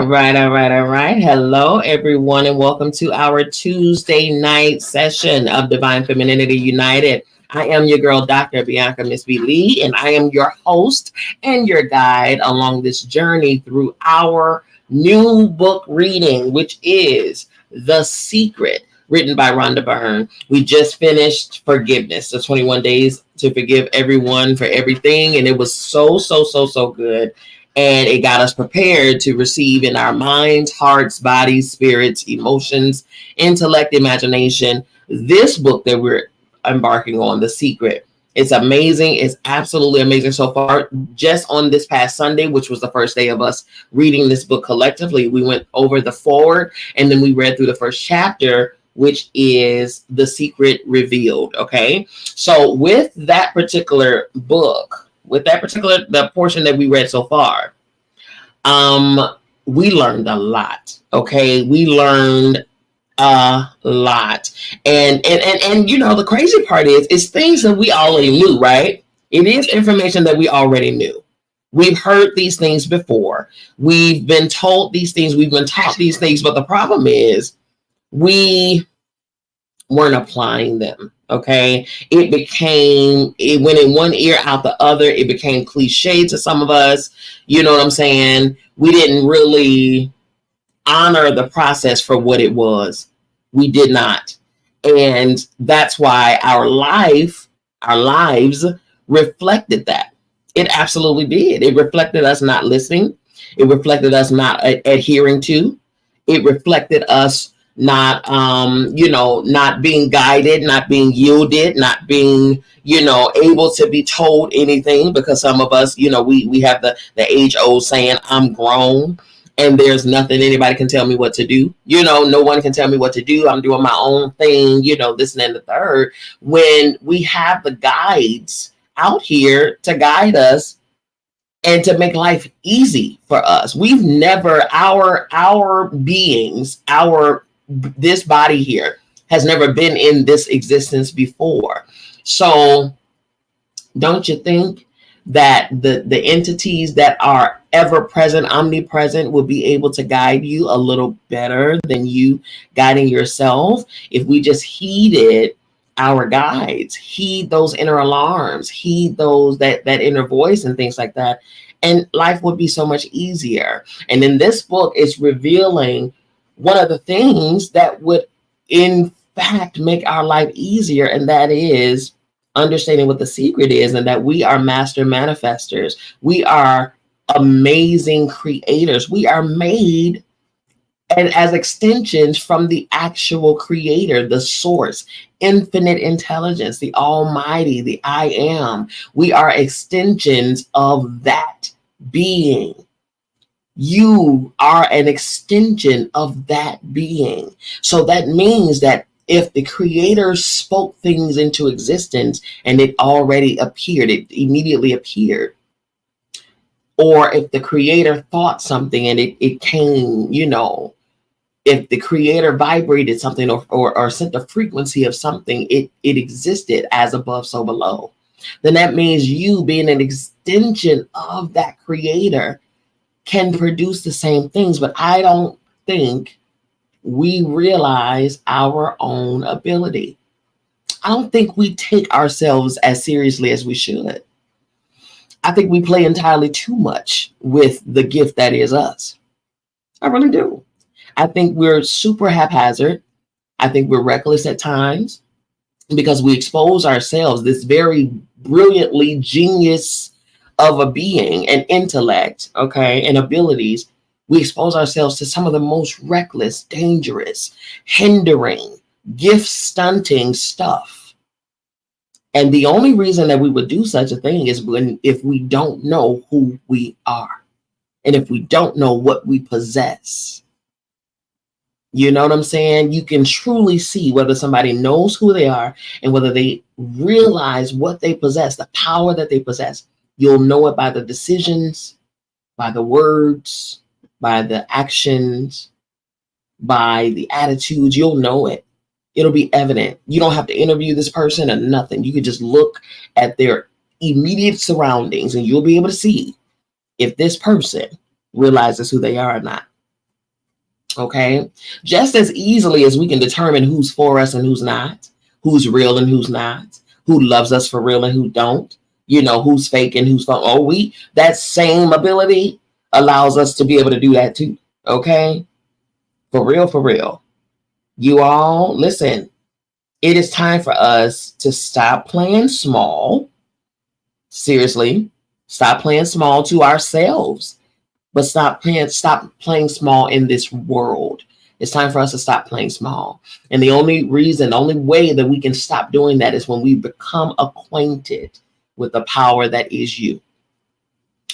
All right. Hello, everyone, and welcome to our Tuesday night session of Divine Femininity United. I am your girl, Dr. Bianca Miss B. Lee, and I am your host and your guide along this journey through our new book reading, which is The Secret, written by Rhonda Byrne. We just finished Forgiveness, the 21 days to forgive everyone for everything, and it was so good. And it got us prepared to receive in our minds, hearts, bodies, spirits, emotions, intellect, imagination, this book that we're embarking on, The Secret. It's amazing. It's absolutely amazing so far. Just on this past Sunday, which was the first day of us reading this book collectively, we went over the foreword and then we read through the first chapter, which is The Secret Revealed. Okay. So with that particular book, the portion that we read so far, we learned a lot. Okay, we learned a lot, and the crazy part is it's things that we already knew, right? It is information that we already knew. We've heard these things before. We've been told these things. We've been taught these things, but the problem is we weren't applying them. Okay, it went in one ear out the other. It became cliche to some of us. You know what I'm saying? We didn't really honor the process for what it was. We did not. And that's why our lives reflected that. It absolutely did. It reflected us not listening. It reflected us not adhering to. It reflected us not being guided, not being yielded, not being able to be told anything, because some of us, we have the age old saying, I'm grown and there's nothing anybody can tell me what to do. No one can tell me what to do. I'm doing my own thing, this and the third. When we have the guides out here to guide us and to make life easy for us. We've never, our beings, this body here has never been in this existence before. So don't you think that the entities that are ever present, omnipresent, will be able to guide you a little better than you guiding yourself if we just heeded our guides, heed those inner alarms, heed those that inner voice and things like that, and life would be so much easier. And in this book, it's revealing one of the things that would, in fact, make our life easier, and that is understanding what the secret is, and that we are master manifestors. We are amazing creators. We are made and as extensions from the actual creator, the source, infinite intelligence, the almighty, the I am. We are extensions of that being. You are an extension of that being. So that means that if the creator spoke things into existence and it already appeared, it immediately appeared. Or if the creator thought something and it came, if the creator vibrated something or sent the frequency of something, it existed as above, so below. Then that means you, being an extension of that creator, can produce the same things. But I don't think we realize our own ability. I don't think we take ourselves as seriously as we should. I think we play entirely too much with the gift that is us. I really do. I think we're super haphazard. I think we're reckless at times because we expose ourselves, this very brilliantly genius of a being and intellect, okay, and abilities. We expose ourselves to some of the most reckless, dangerous, hindering, gift stunting stuff. And the only reason that we would do such a thing is if we don't know who we are and if we don't know what we possess. You know what I'm saying? You can truly see whether somebody knows who they are and whether they realize what they possess, the power that they possess. You'll know it by the decisions, by the words, by the actions, by the attitudes. You'll know it. It'll be evident. You don't have to interview this person or nothing. You can just look at their immediate surroundings and you'll be able to see if this person realizes who they are or not. Okay. Just as easily as we can determine who's for us and who's not, who's real and who's not, who loves us for real and who don't, who's fake and who's fun. That same ability allows us to be able to do that too. Okay. For real, for real. You all listen, it is time for us to stop playing small. Seriously, stop playing small to ourselves, but stop playing small in this world. It's time for us to stop playing small. And the only way that we can stop doing that is when we become acquainted with the power that is you,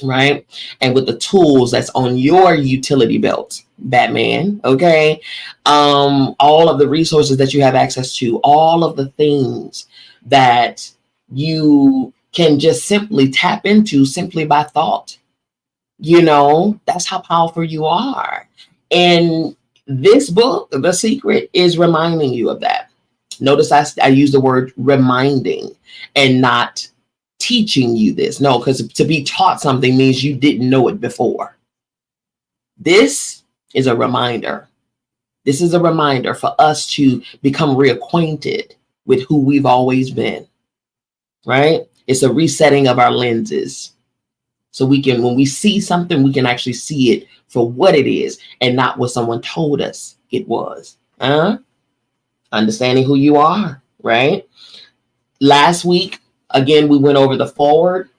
right? And with the tools that's on your utility belt, Batman, okay? All of the resources that you have access to, all of the things that you can just simply tap into simply by thought. That's how powerful you are. And this book, The Secret, is reminding you of that. Notice I use the word reminding and not teaching you this. No, because to be taught something means you didn't know it before. This is a reminder. This is a reminder for us to become reacquainted with who we've always been, right? It's a resetting of our lenses. So when we see something, we can actually see it for what it is and not what someone told us it was. Understanding who you are, right? Last week, again, we went over the foreword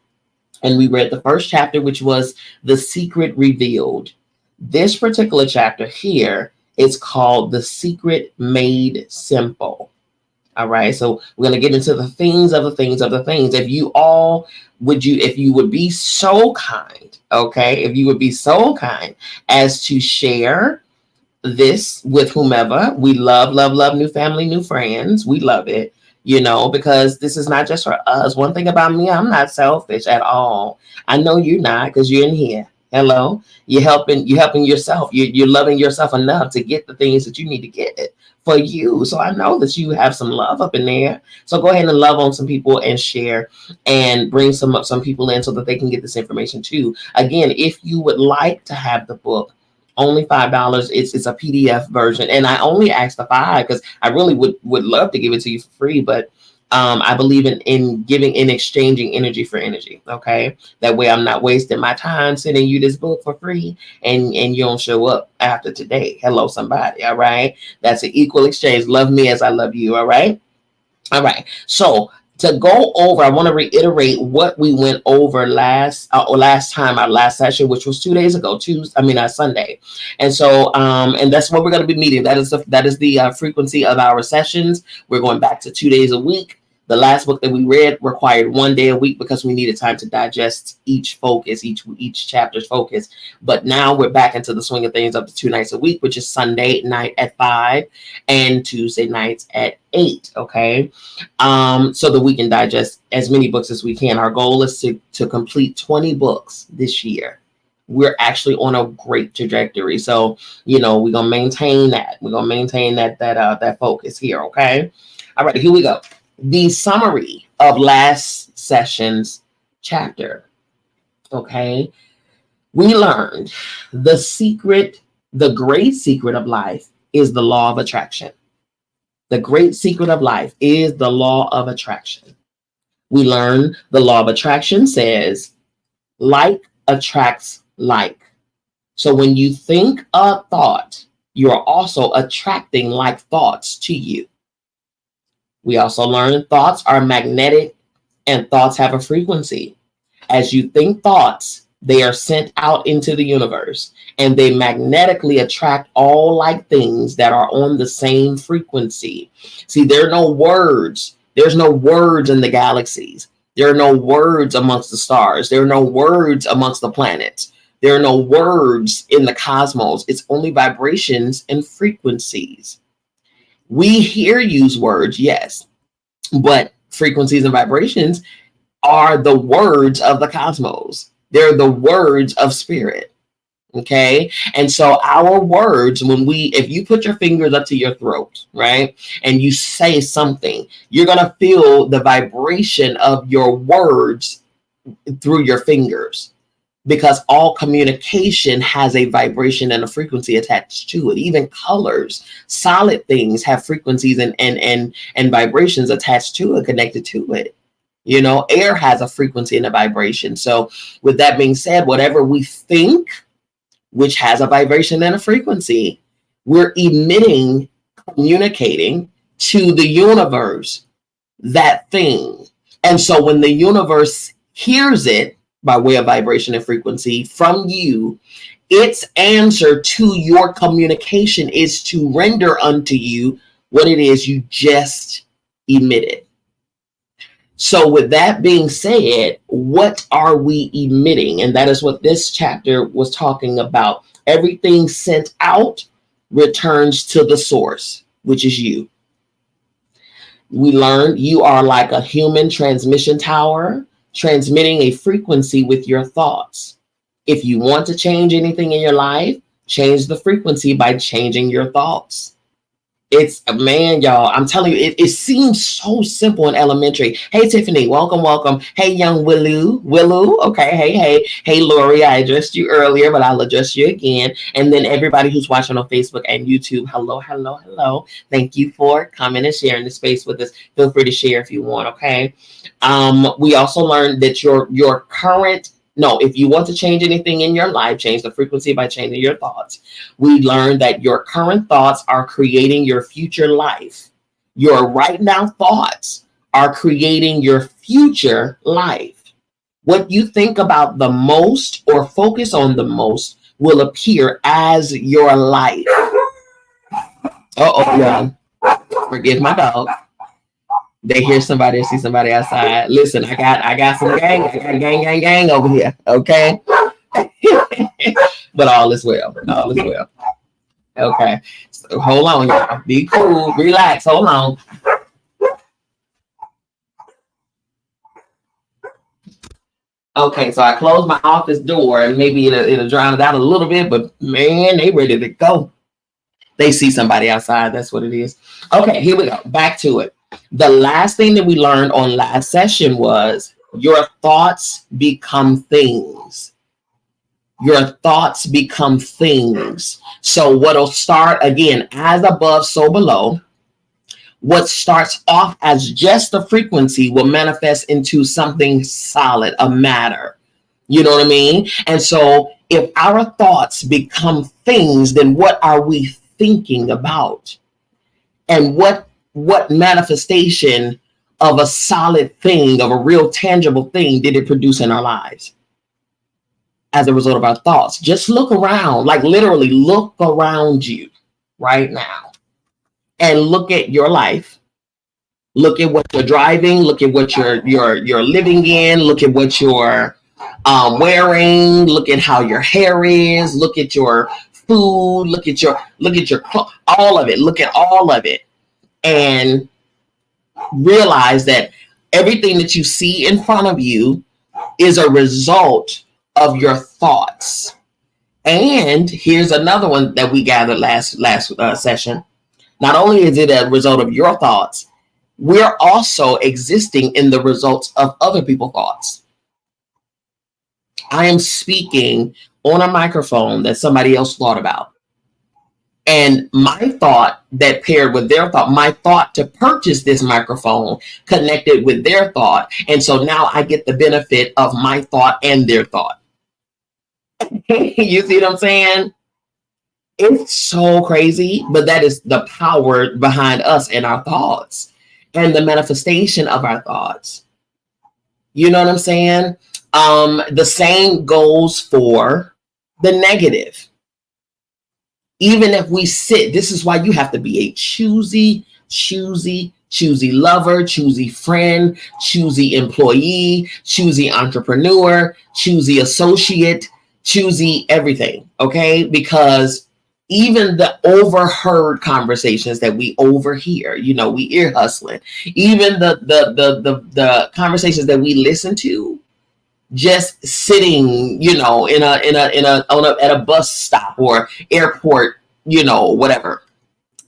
and we read the first chapter, which was The Secret Revealed. This particular chapter here is called The Secret Made Simple. All right. So we're going to get into the things of the things of the things. If you would be so kind, okay, if you would be so kind as to share this with whomever. We love new family, new friends. We love it, because this is not just for us. One thing about me, I'm not selfish at all. I know you're not, because you're in here. Hello. You're helping yourself. You're loving yourself enough to get the things that you need to get for you. So I know that you have some love up in there. So go ahead and love on some people and share and bring some people in so that they can get this information too. Again, if you would like to have the book, only $5. It's a PDF version, and I only asked the $5 because I really would love to give it to you for free, but I believe in giving, in exchanging energy for energy. Okay, that way I'm not wasting my time sending you this book for free, and you don't show up after today. Hello, somebody. All right, that's an equal exchange. Love me as I love you. All right. So to go over, I want to reiterate what we went over last time, our last session, which was 2 days ago, Sunday. And so, and that's what we're going to be meeting. That is the frequency of our sessions. We're going back to 2 days a week. The last book that we read required 1 day a week because we needed time to digest each chapter's focus. But now we're back into the swing of things up to 2 nights a week, which is Sunday night at 5 and Tuesday nights at 8. Okay. So that we can digest as many books as we can. Our goal is to complete 20 books this year. We're actually on a great trajectory. So, we're going to maintain that. We're going to maintain that focus here. Okay. All right, here we go. The summary of last session's chapter. Okay. We learned the great secret of life is the law of attraction. The great secret of life is the law of attraction. We learn the law of attraction says like attracts like. So when you think a thought, you're also attracting like thoughts to you. We also learn thoughts are magnetic and thoughts have a frequency. As you think thoughts, they are sent out into the universe and they magnetically attract all like things that are on the same frequency. See, there are no words. There's no words in the galaxies. There are no words amongst the stars. There are no words amongst the planets. There are no words in the cosmos. It's only vibrations and frequencies. We here use words, yes, but frequencies and vibrations are the words of the cosmos. They're the words of spirit. Okay. And so our words, if you put your fingers up to your throat, right, and you say something, you're going to feel the vibration of your words through your fingers. because all communication has a vibration and a frequency attached to it. Even colors, solid things have frequencies and vibrations attached to it, connected to it. You know, air has a frequency and a vibration. So with that being said, whatever we think, which has a vibration and a frequency, we're emitting, communicating to the universe that thing. And so when the universe hears it by way of vibration and frequency from you, its answer to your communication is to render unto you what it is you just emitted. So with that being said, what are we emitting? And that is what this chapter was talking about. Everything sent out returns to the source, which is you. We learned you are like a human transmission tower, transmitting a frequency with your thoughts. If you want to change anything in your life, change the frequency by changing your thoughts. It's, man, y'all, I'm telling you, it seems so simple and elementary. Hey, Tiffany, welcome. Hey, young Willow. Okay, hey, Lori, I addressed you earlier, but I'll address you again. And then everybody who's watching on Facebook and YouTube, hello. Thank you for coming and sharing the space with us. Feel free to share if you want, okay? We also learned that your current, if you want to change anything in your life, change the frequency by changing your thoughts. We learned that your current thoughts are creating your future life. Your right now thoughts are creating your future life. What you think about the most or focus on the most will appear as your life. Yeah. Forgive my dog. They hear somebody or see somebody outside. Listen, I got some gang. I got gang over here. Okay. But all is well. Okay. So hold on, y'all. Be cool. Relax. Hold on. Okay, so I closed my office door and maybe it'll drown it out a little bit, but man, they ready to go. They see somebody outside. That's what it is. Okay, here we go. Back to it. The last thing that we learned on last session was your thoughts become things. Your thoughts become things. So what'll start again as above, so below. What starts off as just a frequency will manifest into something solid, a matter. You know what I mean? And so if our thoughts become things, then what are we thinking about? And what manifestation of a solid thing, of a real tangible thing, did it produce in our lives as a result of our thoughts? Just look around, like literally look around you right now and look at your life. Look at what you're driving. Look at what you're living in. Look at what you're wearing. Look at how your hair is. Look at your food. Look at your clothes. All of it. Look at all of it. And realize that everything that you see in front of you is a result of your thoughts. And here's another one that we gathered last session. Not only is it a result of your thoughts, we're also existing in the results of other people's thoughts. I am speaking on a microphone that somebody else thought about. And my thought that paired with their thought, my thought to purchase this microphone connected with their thought. And so now I get the benefit of my thought and their thought. You see what I'm saying? It's so crazy, but that is the power behind us and our thoughts and the manifestation of our thoughts. You know what I'm saying? The same goes for the negative. Even if we sit, this is why you have to be a choosy lover, choosy friend, choosy employee, choosy entrepreneur, choosy associate, choosy everything, okay? Because even the overheard conversations that we overhear, we ear hustling, even the conversations that we listen to, just sitting, at a bus stop or airport, whatever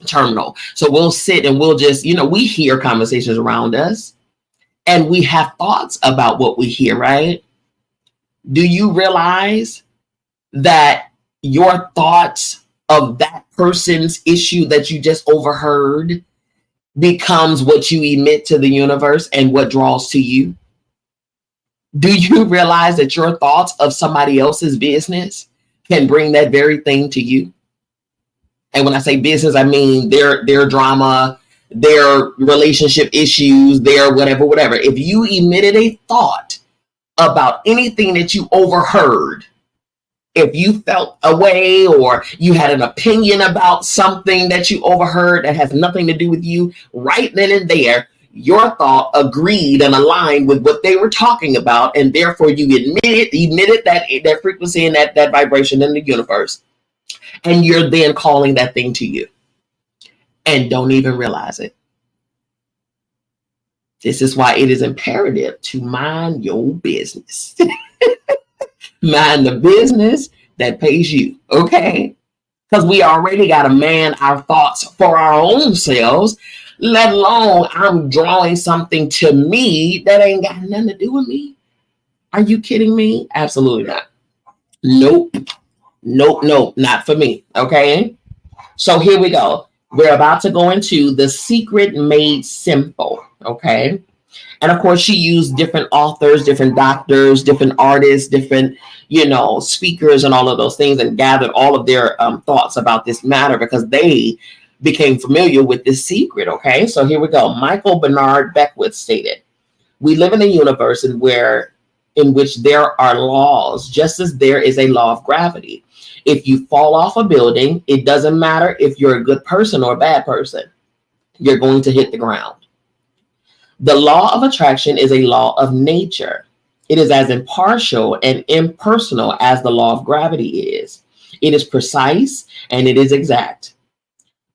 terminal. So we'll sit and we'll just, we hear conversations around us and we have thoughts about what we hear, right? Do you realize that your thoughts of that person's issue that you just overheard becomes what you emit to the universe and what draws to you? Do you realize that your thoughts of somebody else's business can bring that very thing to you? And when I say business, I mean their drama, their relationship issues, their whatever. If you emitted a thought about anything that you overheard, if you felt a way or you had an opinion about something that you overheard that has nothing to do with you, right then and there, your thought agreed and aligned with what they were talking about, and therefore you emitted that frequency and that vibration in the universe, and you're then calling that thing to you and don't even realize it. This is why it is imperative to mind your business. Mind the business that pays you, okay? Because we already got to man our thoughts for our own selves, let alone I'm drawing something to me that ain't got nothing to do with me. Are you kidding me? Absolutely not. Nope, not for me, okay? So here we go. We're about to go into The Secret Made Simple, okay? And of course, she used different authors, different doctors, different artists, different, speakers and all of those things, and gathered all of their thoughts about this matter because they became familiar with this secret. Okay, so here we go. Michael Bernard Beckwith stated, "We live in a universe in which there are laws, just as there is a law of gravity. If you fall off a building, it doesn't matter if you're a good person or a bad person. You're going to hit the ground. The law of attraction is a law of nature. It is as impartial and impersonal as the law of gravity is. It is precise and it is exact."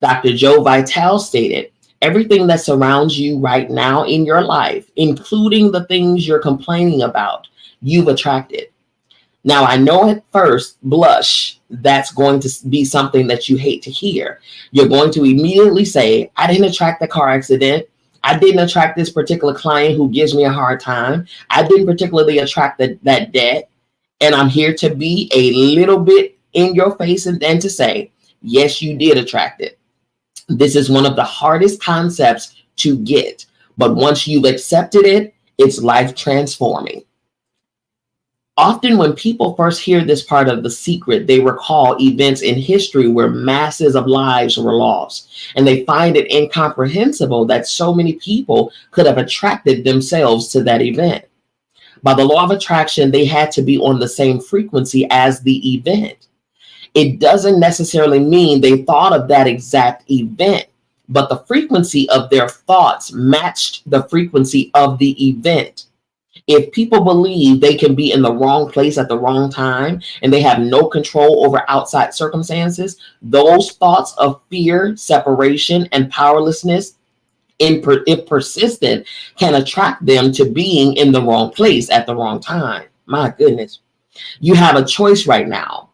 Dr. Joe Vitale stated, "Everything that surrounds you right now in your life, including the things you're complaining about, you've attracted." Now, I know at first blush, that's going to be something that you hate to hear. You're going to immediately say, "I didn't attract the car accident. I didn't attract this particular client who gives me a hard time. I didn't particularly attract that debt." And I'm here to be a little bit in your face and to say, yes, you did attract it. This is one of the hardest concepts to get. But once you've accepted it, it's life transforming. Often when people first hear this part of the secret, they recall events in history where masses of lives were lost, and they find it incomprehensible that so many people could have attracted themselves to that event. By the law of attraction, they had to be on the same frequency as the event. It doesn't necessarily mean they thought of that exact event, but the frequency of their thoughts matched the frequency of the event. If people believe they can be in the wrong place at the wrong time and they have no control over outside circumstances, those thoughts of fear, separation, and powerlessness, if persistent, can attract them to being in the wrong place at the wrong time. My goodness. You have a choice right now.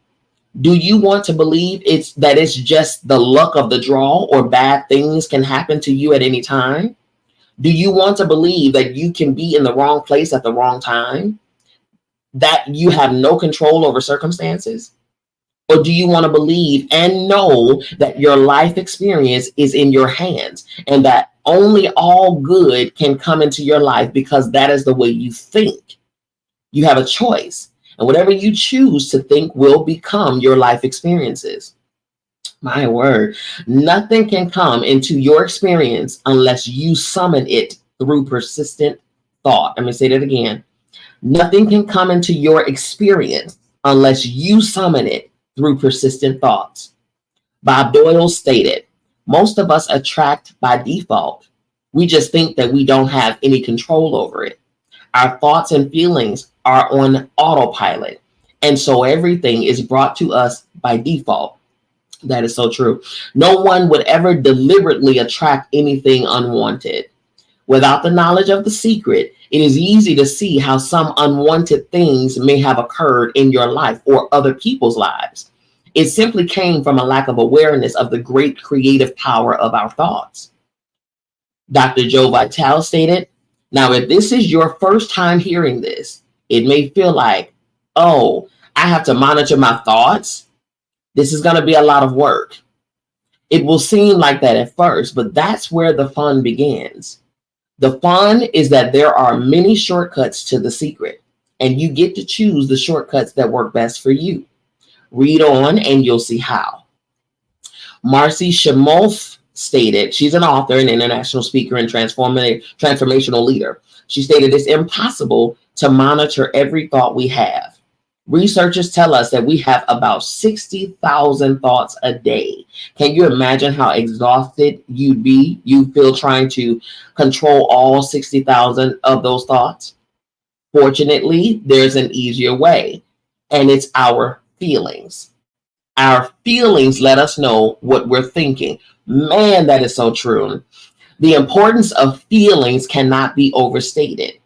Do you want to believe it's just the luck of the draw, or bad things can happen to you at any time? Do you want to believe that you can be in the wrong place at the wrong time? That you have no control over circumstances? Or do you want to believe and know that your life experience is in your hands and that only all good can come into your life because that is the way you think? You have a choice. And whatever you choose to think will become your life experiences. My word, nothing can come into your experience unless you summon it through persistent thought. Let me say that again. Nothing can come into your experience unless you summon it through persistent thoughts. Bob Doyle stated, "Most of us attract by default. We just think that we don't have any control over it. Our thoughts and feelings are on autopilot, and so everything is brought to us by default." That is so true. No one would ever deliberately attract anything unwanted. Without the knowledge of the secret, it is easy to see how some unwanted things may have occurred in your life or other people's lives. It simply came from a lack of awareness of the great creative power of our thoughts. Dr. Joe Vitale stated, "Now, if this is your first time hearing this, it may feel like, oh, I have to monitor my thoughts. This is going to be a lot of work. It will seem like that at first, but that's where the fun begins. The fun is that there are many shortcuts to the secret, and you get to choose the shortcuts that work best for you. Read on and you'll see how. Marcy Shimoff stated, she's an author, an international speaker, and transformational leader. She stated, it's impossible to monitor every thought we have. Researchers tell us that we have about 60,000 thoughts a day. Can you imagine how exhausted you'd feel trying to control all 60,000 of those thoughts? Fortunately, there's an easier way, and it's our feelings. Our feelings let us know what we're thinking. Man, that is so true. The importance of feelings cannot be overstated.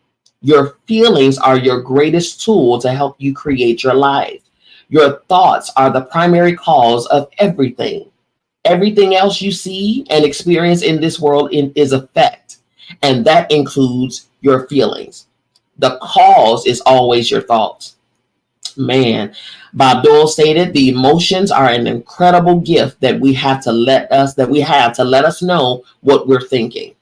Your feelings are your greatest tool to help you create your life. Your thoughts are the primary cause of everything. Everything else you see and experience in this world is effect, and that includes your feelings. The cause is always your thoughts. Man, Bob Doyle stated, the emotions are an incredible gift that we have to let us know what we're thinking.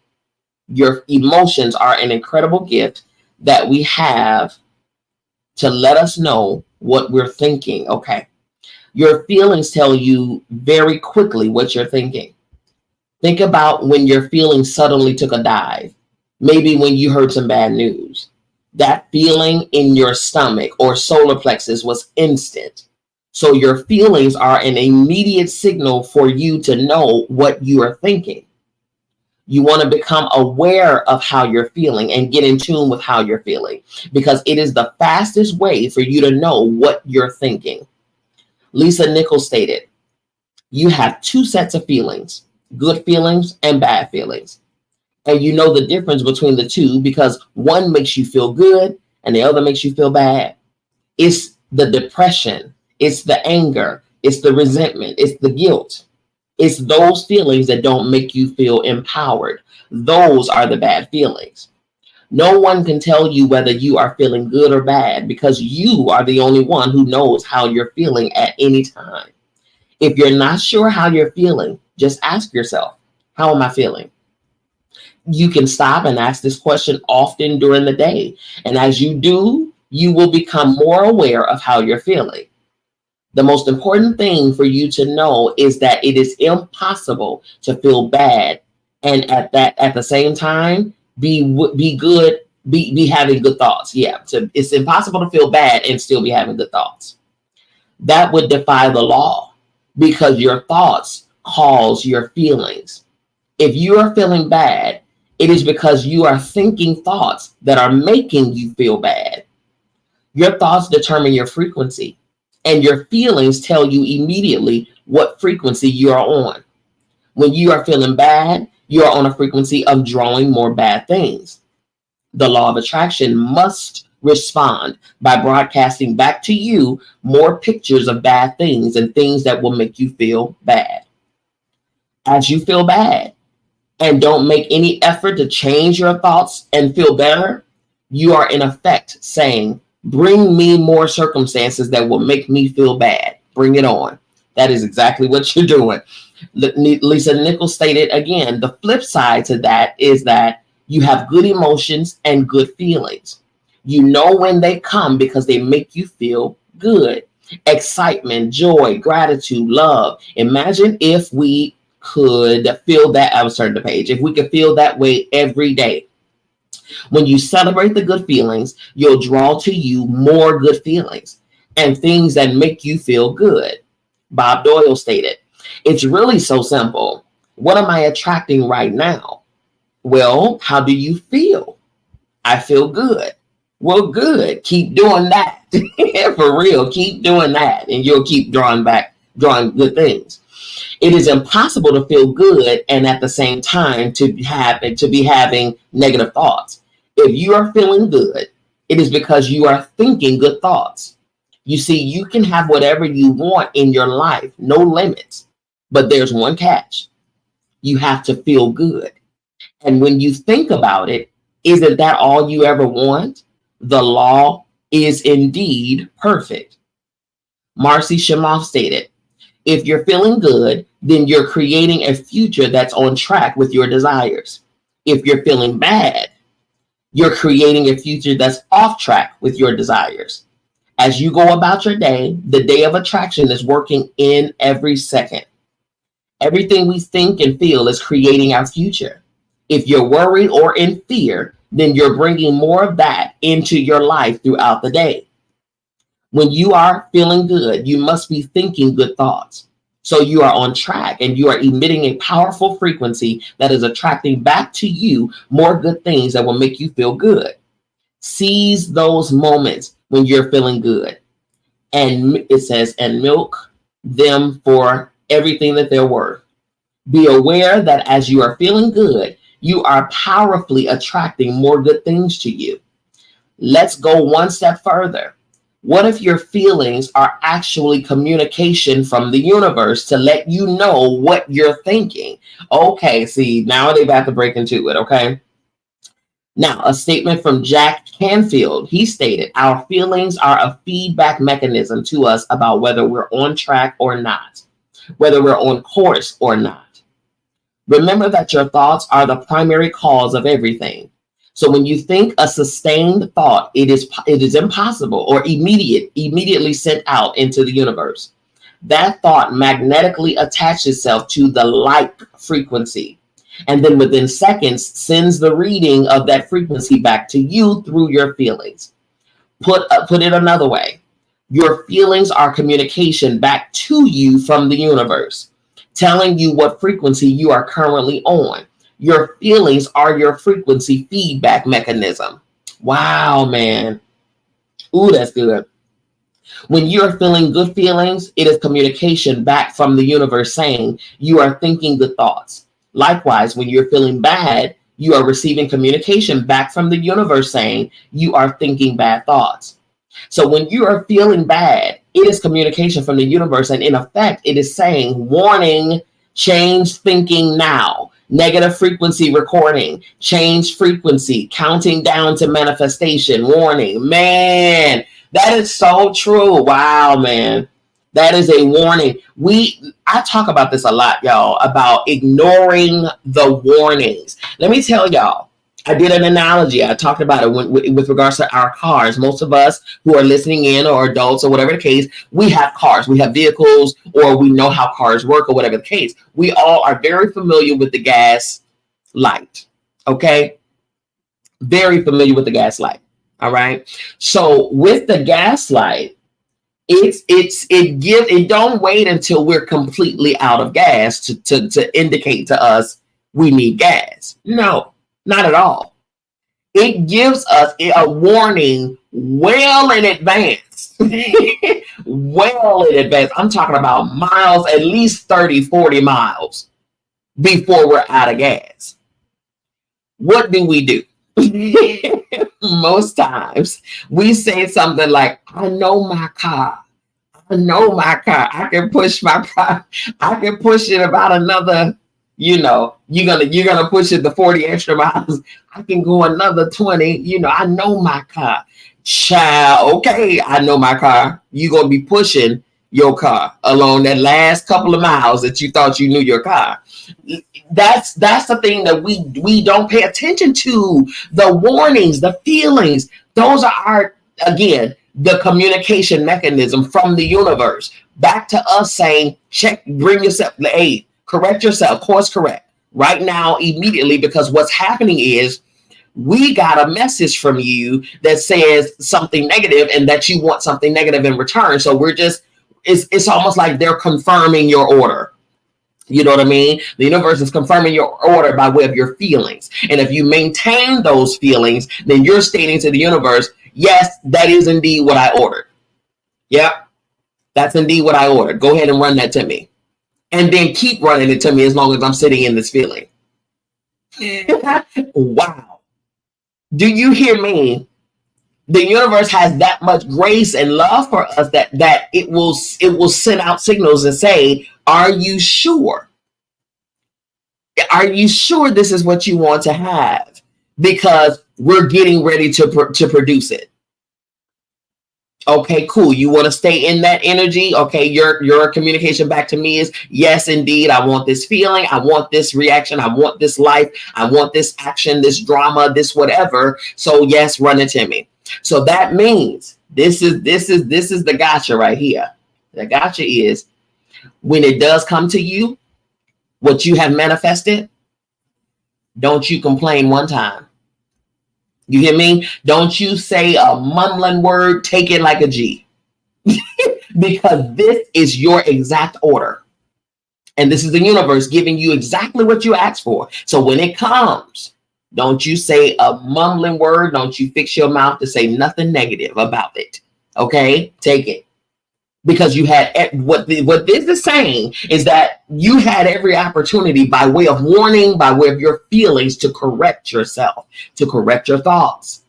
Your emotions are an incredible gift that we have to let us know what we're thinking. Okay. Your feelings tell you very quickly what you're thinking. Think about when your feelings suddenly took a dive. Maybe when you heard some bad news. That feeling in your stomach or solar plexus was instant. So your feelings are an immediate signal for you to know what you are thinking. You want to become aware of how you're feeling and get in tune with how you're feeling, because it is the fastest way for you to know what you're thinking. Lisa Nichols stated, you have two sets of feelings, good feelings and bad feelings. And you know the difference between the two because one makes you feel good and the other makes you feel bad. It's the depression, it's the anger, it's the resentment, it's the guilt. It's those feelings that don't make you feel empowered. Those are the bad feelings. No one can tell you whether you are feeling good or bad because you are the only one who knows how you're feeling at any time. If you're not sure how you're feeling, just ask yourself, how am I feeling? You can stop and ask this question often during the day. And as you do, you will become more aware of how you're feeling. The most important thing for you to know is that it is impossible to feel bad and at the same time be having good thoughts. Yeah, so it's impossible to feel bad and still be having good thoughts. That would defy the law because your thoughts cause your feelings. If you are feeling bad, it is because you are thinking thoughts that are making you feel bad. Your thoughts determine your frequency. And your feelings tell you immediately what frequency you are on. When you are feeling bad, you are on a frequency of drawing more bad things. The law of attraction must respond by broadcasting back to you more pictures of bad things and things that will make you feel bad. As you feel bad and don't make any effort to change your thoughts and feel better, you are in effect saying, bring me more circumstances that will make me feel bad. Bring it on. That is exactly what you're doing. Lisa Nichols stated again, the flip side to that is that you have good emotions and good feelings. You know when they come because they make you feel good. Excitement, joy, gratitude, love. Imagine if we could feel that. I was turning the page. If we could feel that way every day. When you celebrate the good feelings, you'll draw to you more good feelings and things that make you feel good. Bob Doyle stated, it's really so simple. What am I attracting right now? Well, how do you feel? I feel good. Well, good. Keep doing that. For real, keep doing that and you'll keep drawing good things. It is impossible to feel good and at the same time to be having negative thoughts. If you are feeling good, it is because you are thinking good thoughts. You see, you can have whatever you want in your life, no limits. But there's one catch. You have to feel good. And when you think about it, isn't that all you ever want? The law is indeed perfect. Marcy Shimoff stated, if you're feeling good, then you're creating a future that's on track with your desires. If you're feeling bad, you're creating a future that's off track with your desires. As you go about your day, the day of attraction is working in every second. Everything we think and feel is creating our future. If you're worried or in fear, then you're bringing more of that into your life throughout the day. When you are feeling good, you must be thinking good thoughts. So you are on track and you are emitting a powerful frequency that is attracting back to you more good things that will make you feel good. Seize those moments when you're feeling good. And it says, and milk them for everything that they're worth. Be aware that as you are feeling good, you are powerfully attracting more good things to you. Let's go one step further. What if your feelings are actually communication from the universe to let you know what you're thinking? Okay, see, now they're about to break into it, okay? Now, a statement from Jack Canfield. He stated, our feelings are a feedback mechanism to us about whether we're on track or not, whether we're on course or not. Remember that your thoughts are the primary cause of everything. So when you think a sustained thought, it is impossible or immediately sent out into the universe. That thought magnetically attaches itself to the like frequency, and then within seconds sends the reading of that frequency back to you through your feelings. Put it another way. Your feelings are communication back to you from the universe, telling you what frequency you are currently on. Your feelings are your frequency feedback mechanism. Wow, man. Ooh, that's good. When you're feeling good feelings, it is communication back from the universe saying you are thinking good thoughts. Likewise, when you're feeling bad, you are receiving communication back from the universe saying you are thinking bad thoughts. So when you are feeling bad, it is communication from the universe. And in effect, it is saying, warning, change thinking now. Negative frequency recording, change frequency, counting down to manifestation, warning. Man, that is so true. Wow, man. That is a warning. I talk about this a lot, y'all, about ignoring the warnings. Let me tell y'all, I did an analogy. I talked about it with regards to our cars. Most of us who are listening in, or adults or whatever the case, we have cars, we have vehicles, or we know how cars work or whatever the case. We all are very familiar with the gas light. Okay. Very familiar with the gas light. All right. So with the gas light, it don't wait until we're completely out of gas to indicate to us we need gas. No, not at all. It gives us a warning well in advance. Well in advance. I'm talking about miles, at least 30, 40 miles before we're out of gas. What do we do? Most times we say something like, I know my car. I know my car. I can push my car. I can push it about another, you're gonna push it the 40 extra miles. I can go another 20. I know my car. Child, okay, I know my car. You're gonna be pushing your car along that last couple of miles that you thought you knew your car. That's the thing that we don't pay attention to. The warnings, the feelings, those are again the communication mechanism from the universe back to us saying, check, bring yourself, hey, correct yourself, course correct right now, immediately, because what's happening is we got a message from you that says something negative and that you want something negative in return. So it's almost like they're confirming your order. You know what I mean? The universe is confirming your order by way of your feelings. And if you maintain those feelings, then you're stating to the universe, yes, that is indeed what I ordered. Yep, that's indeed what I ordered. Go ahead and run that to me. And then keep running it to me as long as I'm sitting in this feeling. Wow. Do you hear me? The universe has that much grace and love for us that it will send out signals and say, are you sure? Are you sure this is what you want to have? Because we're getting ready to produce it. Okay, cool. You want to stay in that energy? Okay, your communication back to me is yes, indeed. I want this feeling. I want this reaction. I want this life. I want this action, this drama, this whatever. So yes, run it to me. So that means this is the gotcha right here. The gotcha is when it does come to you, what you have manifested, don't you complain one time. You hear me? Don't you say a mumbling word, take it like a G. Because this is your exact order. And this is the universe giving you exactly what you asked for. So when it comes, don't you say a mumbling word. Don't you fix your mouth to say nothing negative about it. Okay? Take it. Because you had what this is saying is that you had every opportunity by way of warning, by way of your feelings to correct yourself, to correct your thoughts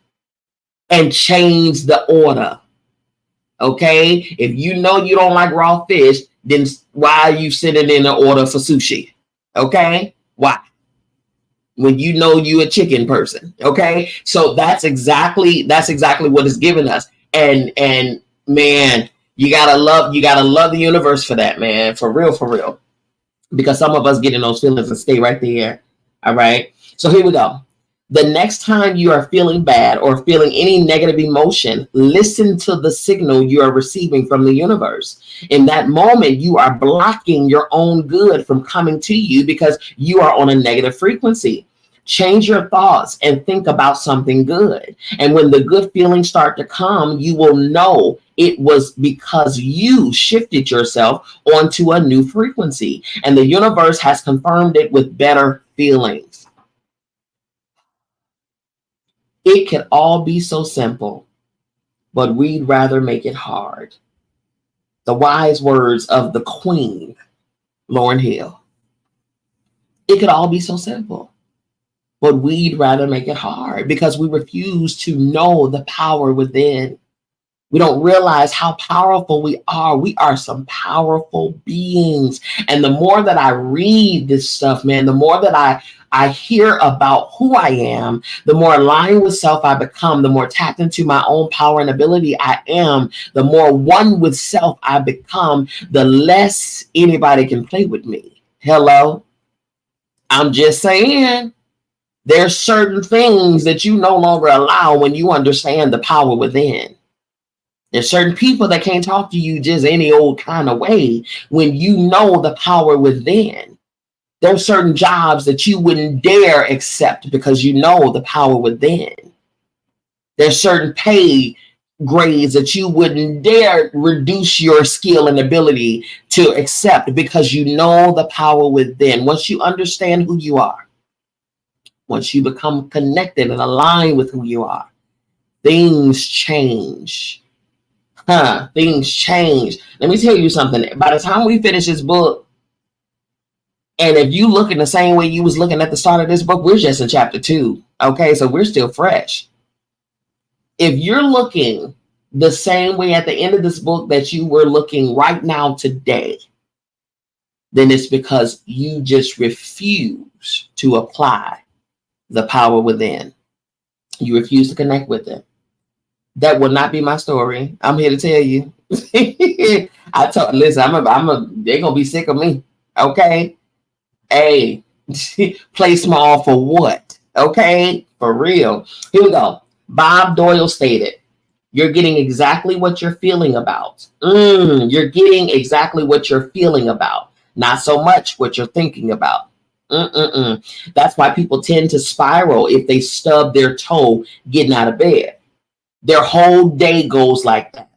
and change the order. Okay, if you know you don't like raw fish, then why are you sitting in an order for sushi? Okay, why? When you know you a chicken person. Okay, so that's exactly what it's giving us. And man, you gotta love the universe for that, man, for real. Because some of us get in those feelings and stay right there. All right, so here we go. The next time you are feeling bad or feeling any negative emotion, listen to the signal you are receiving from the universe. In that moment, you are blocking your own good from coming to you because you are on a negative frequency. Change your thoughts and think about something good. And when the good feelings start to come, you will know it was because you shifted yourself onto a new frequency. And the universe has confirmed it with better feelings. It could all be so simple, but we'd rather make it hard. The wise words of the Queen, Lauryn Hill. It could all be so simple, but we'd rather make it hard because we refuse to know the power within. We don't realize how powerful we are. We are some powerful beings. And the more that I read this stuff, man, the more that I hear about who I am, the more aligned with self I become, the more tapped into my own power and ability I am, the more one with self I become, the less anybody can play with me. Hello? I'm just saying. There's certain things that you no longer allow when you understand the power within. There's certain people that can't talk to you just any old kind of way when you know the power within. There's certain jobs that you wouldn't dare accept because you know the power within. There's certain pay grades that you wouldn't dare reduce your skill and ability to accept because you know the power within. Once you understand who you are, once you become connected and aligned with who you are, things change. Things change. Let me tell you something. By the time we finish this book, and if you look in the same way you was looking at the start of this book, we're just in chapter 2. Okay, so we're still fresh. If you're looking the same way at the end of this book that you were looking right now today, then it's because you just refuse to apply the power within. You refuse to connect with it. That will not be my story. I'm here to tell you. Listen, they're gonna be sick of me. Okay. Hey, play small for what? Okay, for real. Here we go. Bob Doyle stated, "You're getting exactly what you're feeling about. You're getting exactly what you're feeling about, not so much what you're thinking about." That's why people tend to spiral if they stub their toe getting out of bed. Their whole day goes like that.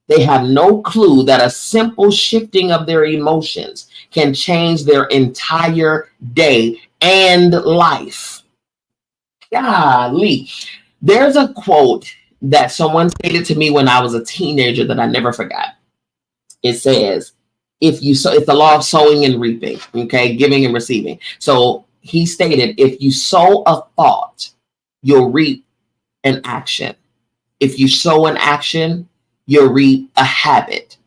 They have no clue that a simple shifting of their emotions can change their entire day and life. Golly. There's a quote that someone stated to me when I was a teenager that I never forgot. It says, it's the law of sowing and reaping, okay, giving and receiving. So he stated, if you sow a thought, you'll reap an action. If you sow an action, you'll reap a habit.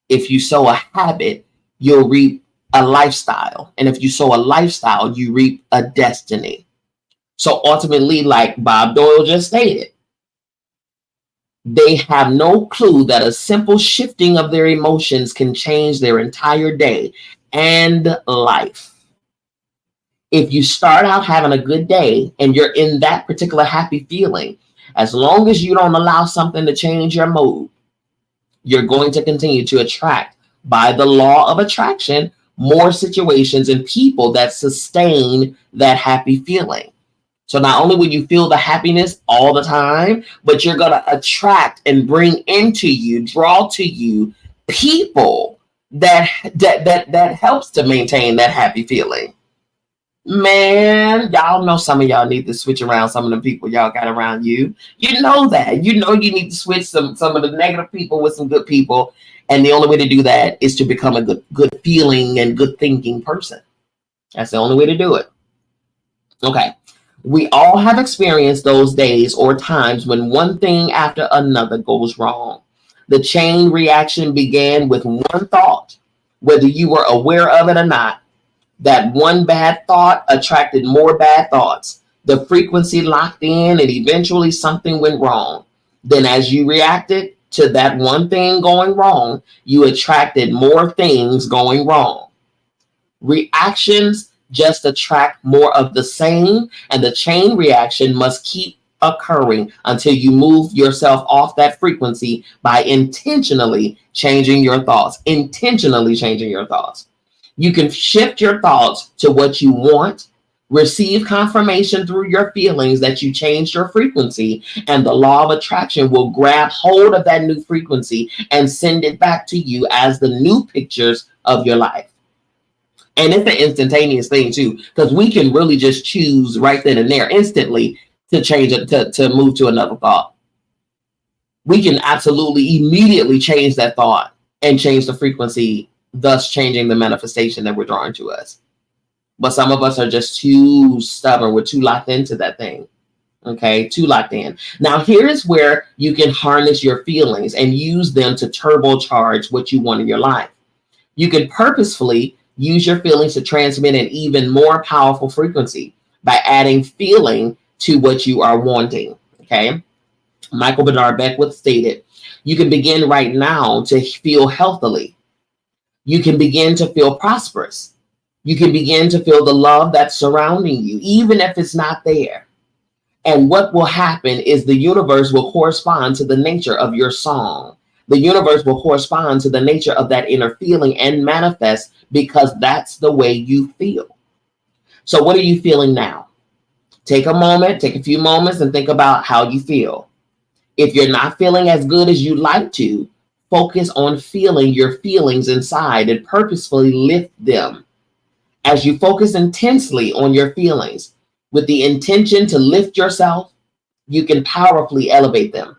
If you sow a habit, you'll reap a lifestyle. And if you sow a lifestyle, you reap a destiny. So ultimately, like Bob Doyle just stated, They have no clue that a simple shifting of their emotions can change their entire day and life. If you start out having a good day and you're in that particular happy feeling, as long as you don't allow something to change your mood, you're going to continue to attract, by the law of attraction, more situations and people that sustain that happy feeling. So not only will you feel the happiness all the time, but you're going to attract and bring into you, draw to you people that helps to maintain that happy feeling. Man, y'all know some of y'all need to switch around some of the people y'all got around you. You know that. You know you need to switch some of the negative people with some good people. And the only way to do that is to become a good feeling and good thinking person. That's the only way to do it. Okay. We all have experienced those days or times when one thing after another goes wrong. The chain reaction began with one thought, whether you were aware of it or not. That one bad thought attracted more bad thoughts. The frequency locked in and eventually something went wrong. Then as you reacted to that one thing going wrong, you attracted more things going wrong. Reactions just attract more of the same, and the chain reaction must keep occurring until you move yourself off that frequency by intentionally changing your thoughts. Intentionally changing your thoughts. You can shift your thoughts to what you want, receive confirmation through your feelings that you changed your frequency, and the law of attraction will grab hold of that new frequency and send it back to you as the new pictures of your life. And it's an instantaneous thing too, because we can really just choose right then and there instantly to change it, to move to another thought. We can absolutely immediately change that thought and change the frequency, thus changing the manifestation that we're drawing to us. But some of us are just too stubborn. We're too locked into that thing. Okay, too locked in. Now, here's where you can harness your feelings and use them to turbocharge what you want in your life. You can purposefully use your feelings to transmit an even more powerful frequency by adding feeling to what you are wanting. Okay, Michael Bernard Beckwith stated, you can begin right now to feel healthily. You can begin to feel prosperous. You can begin to feel the love that's surrounding you, even if it's not there. And what will happen is the universe will correspond to the nature of your song. The universe will correspond to the nature of that inner feeling and manifest because that's the way you feel. So what are you feeling now? Take a moment, take a few moments and think about how you feel. If you're not feeling as good as you'd like to, focus on feeling your feelings inside and purposefully lift them. As you focus intensely on your feelings with the intention to lift yourself, you can powerfully elevate them.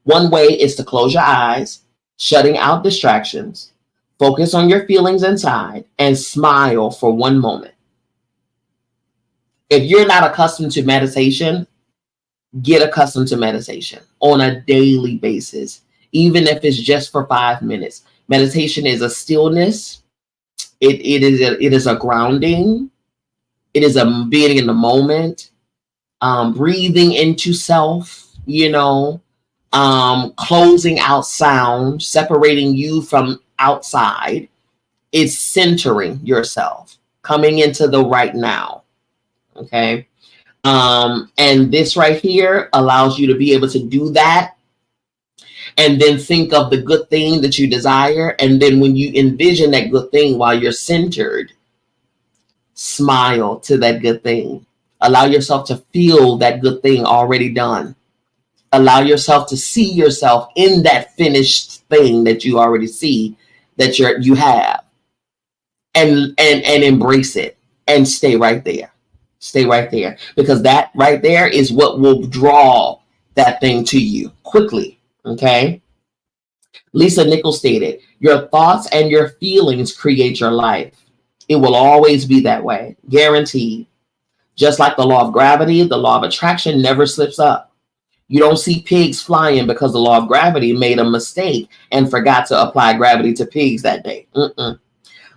One way is to close your eyes, shutting out distractions, focus on your feelings inside, and smile for one moment. If you're not accustomed to meditation, get accustomed to meditation on a daily basis, even if it's just for 5 minutes. Meditation is a stillness. It is a grounding. It is a being in the moment, breathing into self, closing out sound, separating you from outside. It's centering yourself, coming into the right now. Okay. And this right here allows you to be able to do that and then think of the good thing that you desire. And then when you envision that good thing while you're centered, smile to that good thing. Allow yourself to feel that good thing already done. Allow yourself to see yourself in that finished thing that you already see that you have, and embrace it and stay right there. Stay right there, because that right there is what will draw that thing to you quickly. Okay. Lisa Nichols stated, your thoughts and your feelings create your life. It will always be that way, guaranteed. Just like the law of gravity, the law of attraction never slips up. You don't see pigs flying because the law of gravity made a mistake and forgot to apply gravity to pigs that day.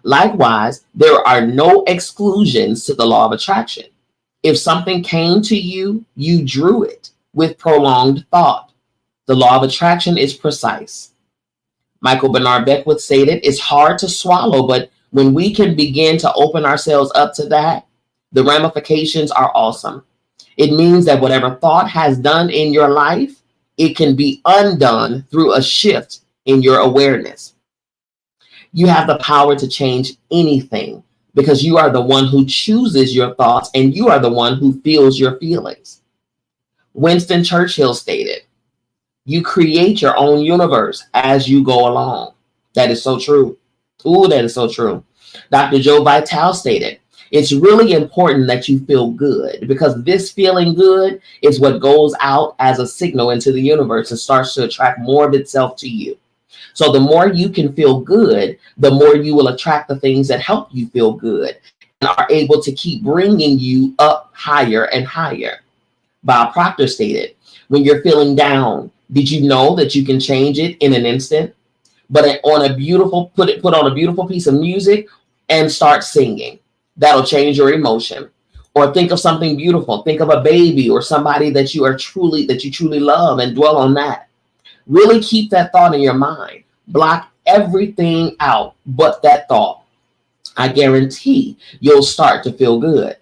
Likewise, there are no exclusions to the law of attraction. If something came to you, you drew it with prolonged thought. The law of attraction is precise. Michael Bernard Beckwith stated, it's hard to swallow, but when we can begin to open ourselves up to that, the ramifications are awesome. It means that whatever thought has done in your life, it can be undone through a shift in your awareness. You have the power to change anything because you are the one who chooses your thoughts and you are the one who feels your feelings. Winston Churchill stated, you create your own universe as you go along. That is so true. Ooh, that is so true. Dr. Joe Vitale stated, it's really important that you feel good because this feeling good is what goes out as a signal into the universe and starts to attract more of itself to you. So the more you can feel good, the more you will attract the things that help you feel good and are able to keep bringing you up higher and higher. Bob Proctor stated, when you're feeling down, did you know that you can change it in an instant? But on a beautiful, put on a beautiful piece of music and start singing. That'll change your emotion. Or think of something beautiful. Think of a baby or somebody that you truly love and dwell on that. Really keep that thought in your mind. Block everything out but that thought. I guarantee you'll start to feel good.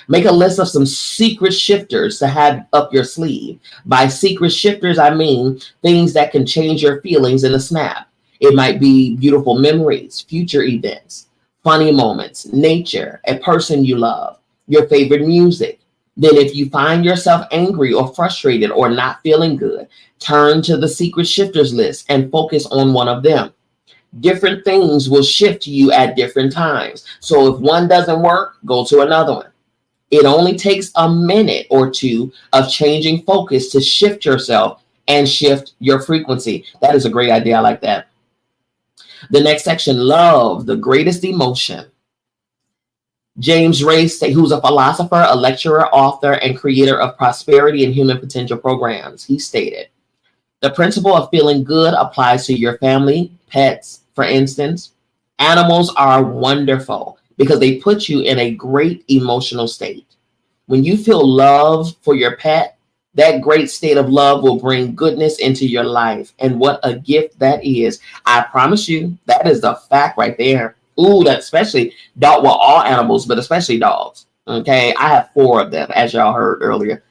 Make a list of some secret shifters to have up your sleeve. By secret shifters, I mean things that can change your feelings in a snap. It might be beautiful memories, future events, funny moments, nature, a person you love, your favorite music. Then if you find yourself angry or frustrated or not feeling good, turn to the secret shifters list and focus on one of them. Different things will shift you at different times. So if one doesn't work, go to another one. It only takes a minute or two of changing focus to shift yourself and shift your frequency. That is a great idea. I like that. The next section, love, the greatest emotion. James Ray, who's a philosopher, a lecturer, author, and creator of prosperity and human potential programs, he stated, the principle of feeling good applies to your family, pets, for instance. Animals are wonderful because they put you in a great emotional state. When you feel love for your pet, that great state of love will bring goodness into your life. And what a gift that is. I promise you, that is the fact right there. Ooh, that especially dog, well, all animals, but especially dogs. Okay, I have 4 of them, as y'all heard earlier.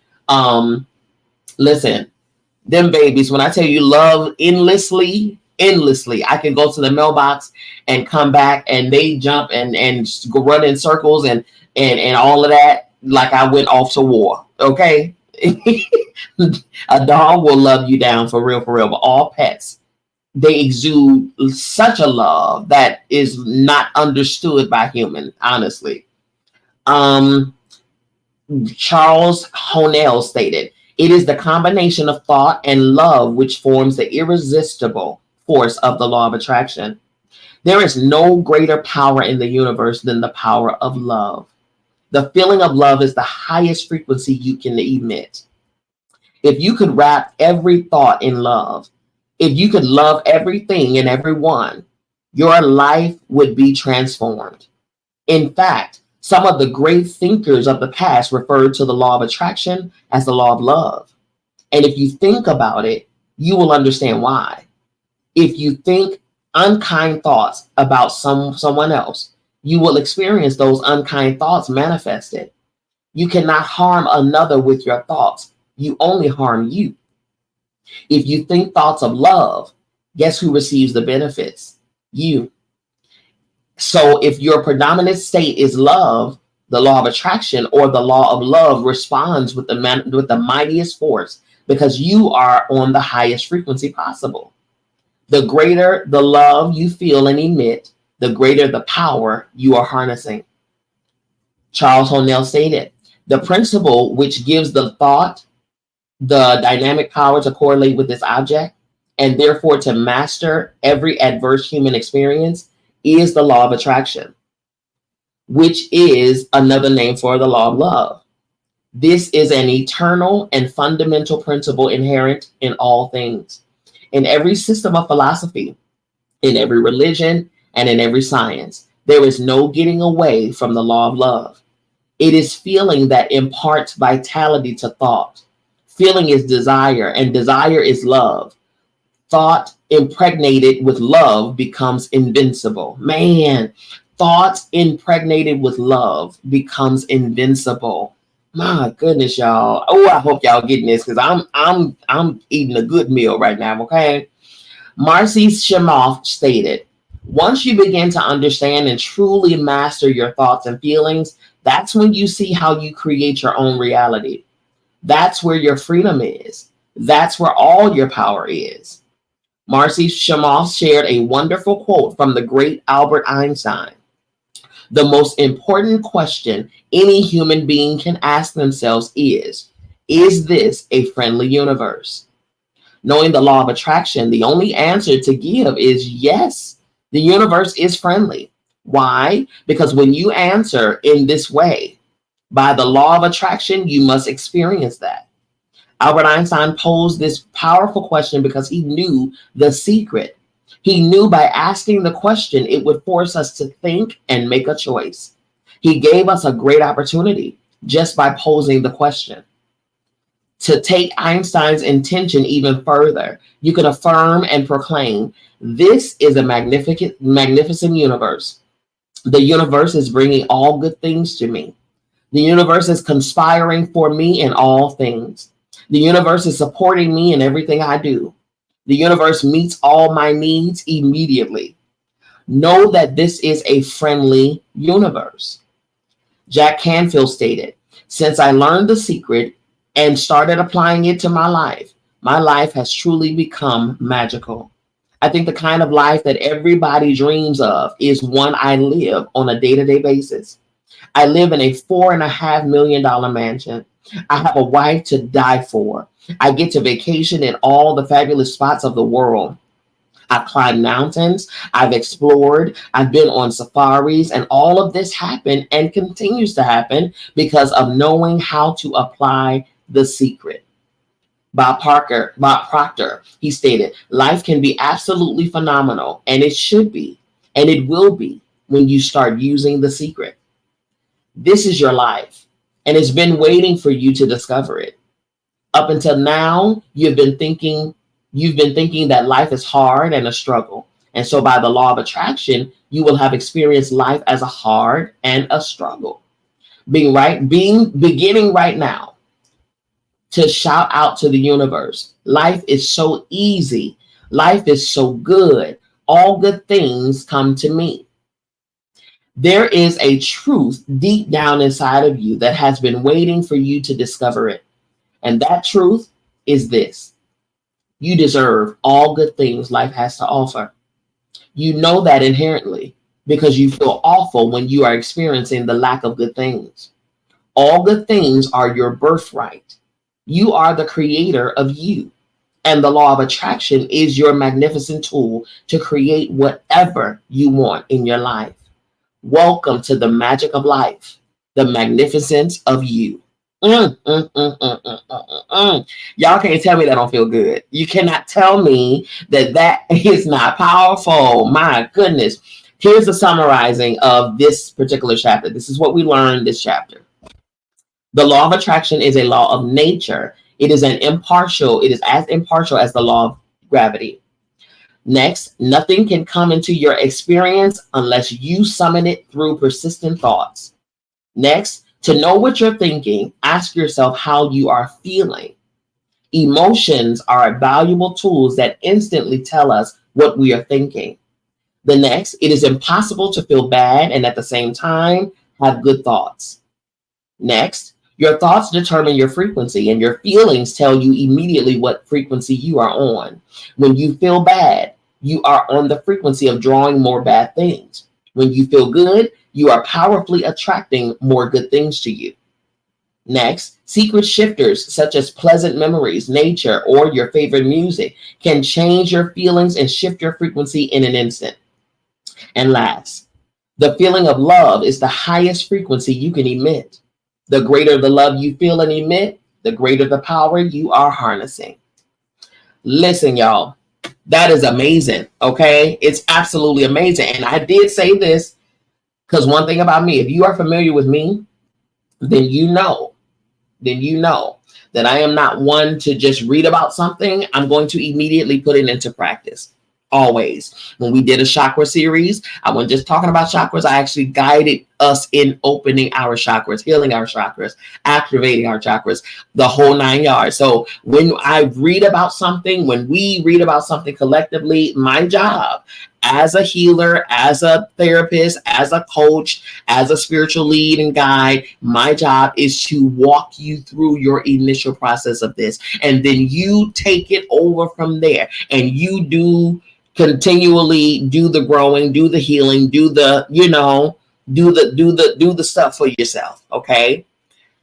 Listen, them babies, when I tell you love endlessly, I can go to the mailbox and come back and they jump and go run in circles and all of that, like I went off to war. Okay. A dog will love you down for real, but all pets, they exude such a love that is not understood by humans, honestly. Charles Honell stated, it is the combination of thought and love which forms the irresistible force of the law of attraction. There is no greater power in the universe than the power of love. The feeling of love is the highest frequency you can emit. If you could wrap every thought in love, if you could love everything and everyone, your life would be transformed. In fact, some of the great thinkers of the past referred to the law of attraction as the law of love. And if you think about it, you will understand why. If you think unkind thoughts about someone else, you will experience those unkind thoughts manifested. You cannot harm another with your thoughts. You only harm you. If you think thoughts of love, guess who receives the benefits? You. So if your predominant state is love, the law of attraction or the law of love responds with the mightiest force because you are on the highest frequency possible. The greater the love you feel and emit, the greater the power you are harnessing. Charles Honell stated, the principle which gives the thought the dynamic power to correlate with this object and therefore to master every adverse human experience is the law of attraction, which is another name for the law of love. This is an eternal and fundamental principle inherent in all things, in every system of philosophy, in every religion, and in every science. There is no getting away from the law of love. It is feeling that imparts vitality to thought, Feeling is desire, and desire is love. Thought impregnated with love becomes invincible. Man, thought impregnated with love becomes invincible. My goodness, y'all. Oh, I hope y'all getting this because I'm eating a good meal right now, okay? Marcy Shimoff stated, once you begin to understand and truly master your thoughts and feelings, that's when you see how you create your own reality. That's where your freedom is. That's where all your power is. Marcy Shimoff shared a wonderful quote from the great Albert Einstein. The most important question any human being can ask themselves is this a friendly universe? Knowing the law of attraction, the only answer to give is yes, the universe is friendly. Why? Because when you answer in this way, by the law of attraction, you must experience that. Albert Einstein posed this powerful question because he knew the secret. He knew by asking the question, it would force us to think and make a choice. He gave us a great opportunity just by posing the question. To take Einstein's intention even further, you could affirm and proclaim, this is a magnificent universe. The universe is bringing all good things to me. The universe is conspiring for me in all things. The universe is supporting me in everything I do. The universe meets all my needs immediately. Know that this is a friendly universe. Jack Canfield stated, since I learned the secret and started applying it to my life has truly become magical. I think the kind of life that everybody dreams of is one I live on a day-to-day basis. I live in a $4.5 million mansion. I have a wife to die for. I get to vacation in all the fabulous spots of the world. I've climbed mountains, I've explored, I've been on safaris, and all of this happened and continues to happen because of knowing how to apply the secret. Bob Proctor, he stated, life can be absolutely phenomenal, and it should be, and it will be when you start using the secret. This is your life, and it's been waiting for you to discover it. Up until now, you've been thinking that life is hard and a struggle. And so by the law of attraction, you will have experienced life as a hard and a struggle. Beginning right now to shout out to the universe. Life is so easy. Life is so good. All good things come to me. There is a truth deep down inside of you that has been waiting for you to discover it. And that truth is this. You deserve all good things life has to offer. You know that inherently because you feel awful when you are experiencing the lack of good things. All good things are your birthright. You are the creator of you. And the law of attraction is your magnificent tool to create whatever you want in your life. Welcome to the magic of life, the magnificence of you. Y'all can't tell me that don't feel good. You cannot tell me that is not powerful. My goodness. Here's the summarizing of this particular chapter. This is what we learned this chapter. The law of attraction is a law of nature. It is as impartial as the law of gravity. Next, nothing can come into your experience unless you summon it through persistent thoughts. Next, to know what you're thinking, ask yourself how you are feeling. Emotions are valuable tools that instantly tell us what we are thinking. The next, it is impossible to feel bad and at the same time have good thoughts. Next, your thoughts determine your frequency, and your feelings tell you immediately what frequency you are on. When you feel bad, you are on the frequency of drawing more bad things. When you feel good, you are powerfully attracting more good things to you. Next, secret shifters such as pleasant memories, nature, or your favorite music can change your feelings and shift your frequency in an instant. And last, the feeling of love is the highest frequency you can emit. The greater the love you feel and emit, the greater the power you are harnessing. Listen, y'all, that is amazing, okay? It's absolutely amazing. And I did say this because one thing about me, if you are familiar with me, then you know that I am not one to just read about something. I'm going to immediately put it into practice. Always. When we did a chakra series, I wasn't just talking about chakras. I actually guided us in opening our chakras, healing our chakras, activating our chakras, the whole 9 yards. So when I read about something, when we read about something collectively, my job as a healer, as a therapist, as a coach, as a spiritual lead and guide, my job is to walk you through your initial process of this. And then you take it over from there and you continually do the growing, do the healing, do the, do the stuff for yourself. Okay.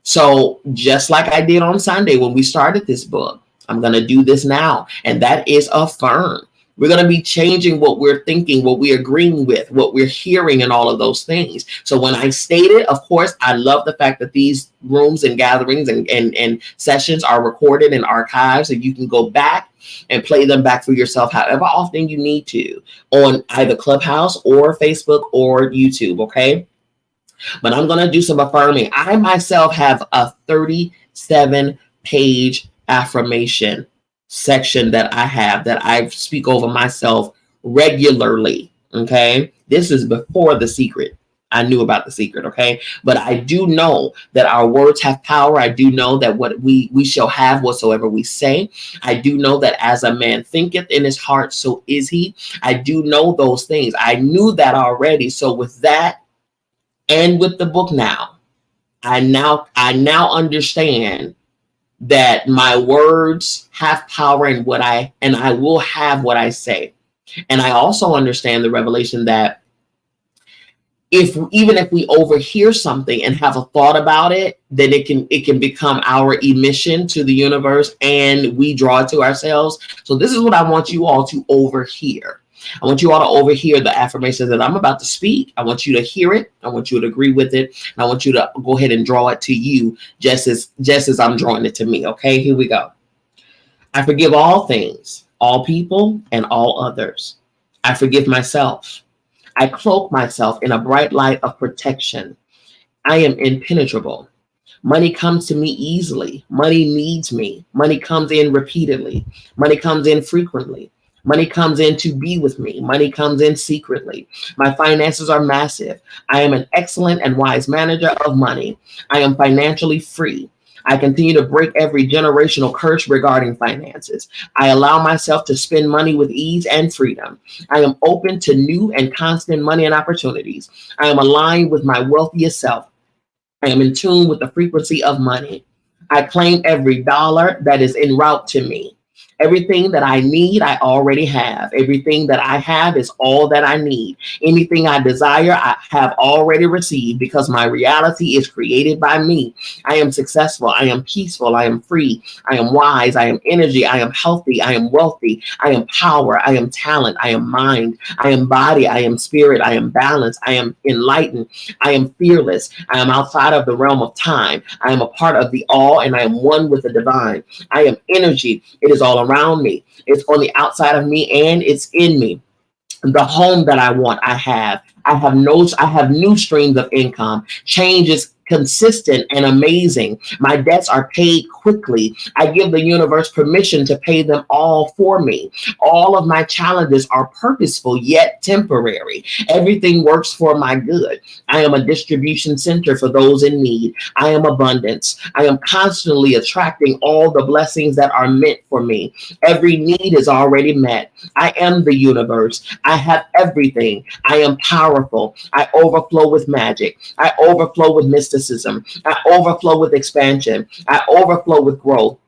So just like I did on Sunday when we started this book, I'm going to do this now. And that is affirm. We're going to be changing what we're thinking, what we're agreeing with, what we're hearing, and all of those things. So when I stated, of course, I love the fact that these rooms and gatherings and sessions are recorded and archived, so you can go back and play them back for yourself however often you need to on either Clubhouse or Facebook or YouTube. Okay. But I'm going to do some affirming. I myself have a 37-page affirmation section that I speak over myself regularly. Okay. This is before The Secret. I knew about The Secret. Okay. But I do know that our words have power. I do know that what we shall have whatsoever we say. I do know that as a man thinketh in his heart, so is he. I do know those things. I knew that already. So with that, and with the book now, I now understand that my words have power in and I will have what I say. And I also understand the revelation that even if we overhear something and have a thought about it, then it can become our emission to the universe and we draw it to ourselves. So this is what I want you all to overhear. I want you all to overhear the affirmations that I'm about to speak. I want you to hear it. I want you to agree with it. And I want you to go ahead and draw it to you just as I'm drawing it to me. Okay, here we go. I forgive all things, all people, and all others. I forgive myself. I cloak myself in a bright light of protection. I am impenetrable. Money comes to me easily. Money needs me. Money comes in repeatedly. Money comes in frequently. Money comes in to be with me. Money comes in secretly. My finances are massive. I am an excellent and wise manager of money. I am financially free. I continue to break every generational curse regarding finances. I allow myself to spend money with ease and freedom. I am open to new and constant money and opportunities. I am aligned with my wealthiest self. I am in tune with the frequency of money. I claim every dollar that is en route to me. Everything that I need, I already have. Everything that I have is all that I need. Anything I desire, I have already received because my reality is created by me. I am successful. I am peaceful. I am free. I am wise. I am energy. I am healthy. I am wealthy. I am power. I am talent. I am mind. I am body. I am spirit. I am balance. I am enlightened. I am fearless. I am outside of the realm of time. I am a part of the all and I am one with the divine. I am energy. It is all around me. It's on the outside of me and it's in me. The home that I want, I have. I have new streams of income. Change is consistent and amazing. My debts are paid quickly. I give the universe permission to pay them all for me. All of my challenges are purposeful yet temporary. Everything works for my good. I am a distribution center for those in need. I am abundance. I am constantly attracting all the blessings that are meant for me. Every need is already met. I am the universe. I have everything. I am powerful. I overflow with magic. I overflow with mysticism. I overflow with expansion. I overflow with growth.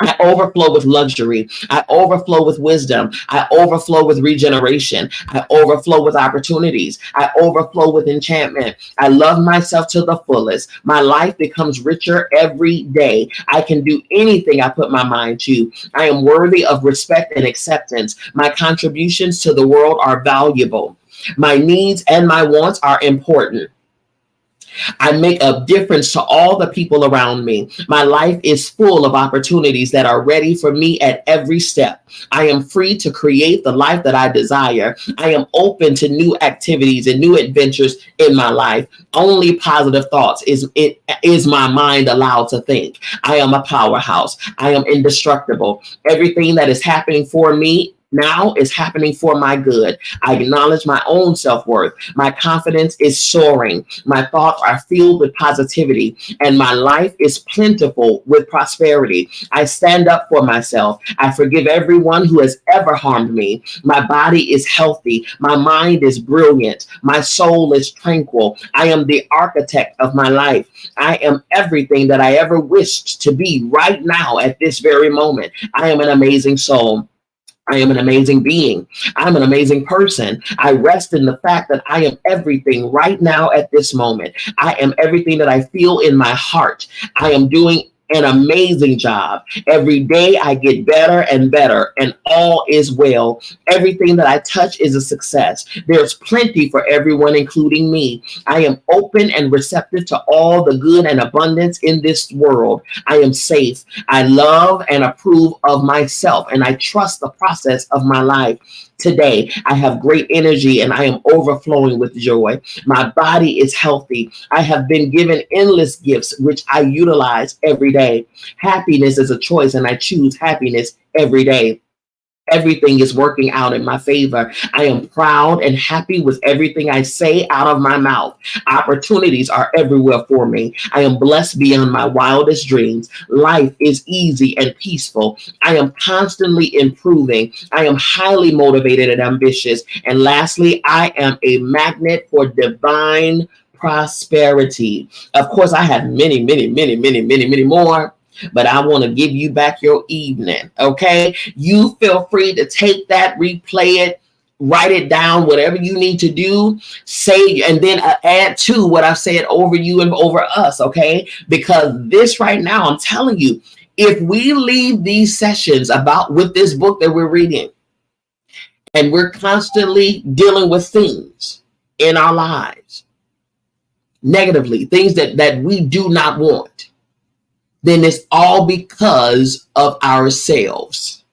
I overflow with luxury. I overflow with wisdom. I overflow with regeneration. I overflow with opportunities. I overflow with enchantment. I love myself to the fullest. My life becomes richer every day. I can do anything I put my mind to. I am worthy of respect and acceptance. My contributions to the world are valuable. My needs and my wants are important. I make a difference to all the people around me. My life is full of opportunities that are ready for me at every step. I am free to create the life that I desire. I am open to new activities and new adventures in my life. Only positive thoughts is my mind allowed to think. I am a powerhouse. I am indestructible. Everything that is happening for me now is happening for my good. I acknowledge my own self-worth. My confidence is soaring. My thoughts are filled with positivity, and my life is plentiful with prosperity. I stand up for myself. I forgive everyone who has ever harmed me. My body is healthy. My mind is brilliant. My soul is tranquil. I am the architect of my life. I am everything that I ever wished to be right now at this very moment. I am an amazing soul. I am an amazing being. I'm an amazing person. I rest in the fact that I am everything right now at this moment. I am everything that I feel in my heart. I am doing an amazing job. Every day I get better and better, and all is well. Everything that I touch is a success. There's plenty for everyone, including me. I am open and receptive to all the good and abundance in this world. I am safe. I love and approve of myself, and I trust the process of my life. Today, I have great energy and I am overflowing with joy. My body is healthy. I have been given endless gifts, which I utilize every day. Happiness is a choice, and I choose happiness every day. Everything is working out in my favor. I am proud and happy with everything I say out of my mouth. Opportunities are everywhere for me. I am blessed beyond my wildest dreams. Life is easy and peaceful. I am constantly improving. I am highly motivated and ambitious. And lastly, I am a magnet for divine prosperity. Of course, I have many more, but I want to give you back your evening. Okay. You feel free to take that, replay it, write it down, whatever you need to do, say, and then add to what I've said over you and over us. Okay. Because this right now, I'm telling you, if we leave these sessions with this book that we're reading, and we're constantly dealing with things in our lives, negatively, things that we do not want, then it's all because of ourselves.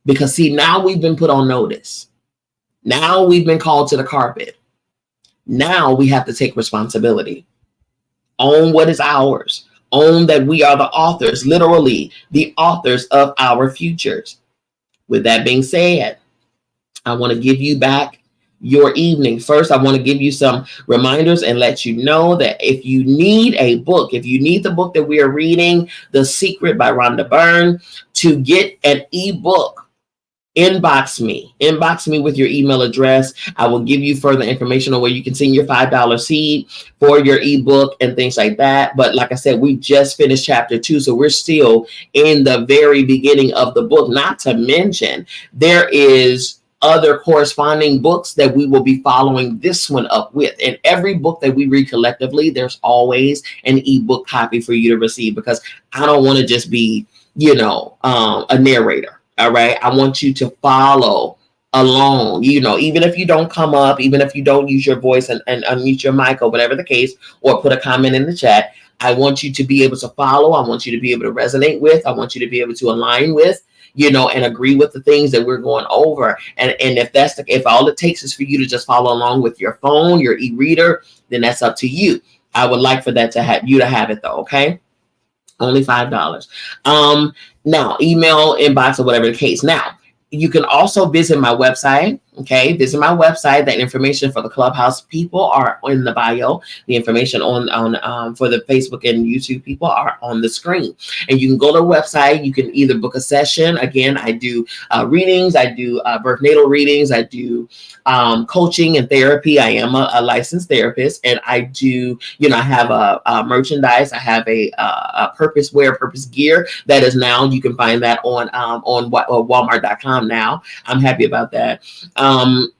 Because see, now we've been put on notice. Now we've been called to the carpet. Now we have to take responsibility. Own what is ours. Own that we are the authors, literally the authors of our futures. With that being said, I want to give you back your evening. First, I want to give you some reminders and let you know that if you need a book, if you need the book that we are reading, The Secret by Rhonda Byrne, to get an ebook, inbox me with your email address. I will give you further information on where you can send your $5 seed for your ebook and things like that. But like I said, we just finished chapter 2, so we're still in the very beginning of the book. Not to mention, there is other corresponding books that we will be following this one up with. And every book that we read collectively, there's always an ebook copy for you to receive, because I don't want to just be, a narrator. All right. I want you to follow along, even if you don't come up, even if you don't use your voice and unmute your mic or whatever the case, or put a comment in the chat. I want you to be able to follow. I want you to be able to resonate with. I want you to be able to align with, and agree with the things that we're going over. And if all it takes is for you to just follow along with your phone, your e-reader, then that's up to you. I would like for that to have it though. Okay. Only $5. Now email, inbox, or whatever the case. Now, you can also visit my website. Okay, visit my website. The information for the Clubhouse people are in the bio. The information on for the Facebook and YouTube people are on the screen. And you can go to the website. You can either book a session. Again, I do readings. I do birth natal readings. I do coaching and therapy. I am a licensed therapist, and I do. I have a merchandise. I have a purpose wear, purpose gear that is now. You can find that on Walmart.com now. I'm happy about that.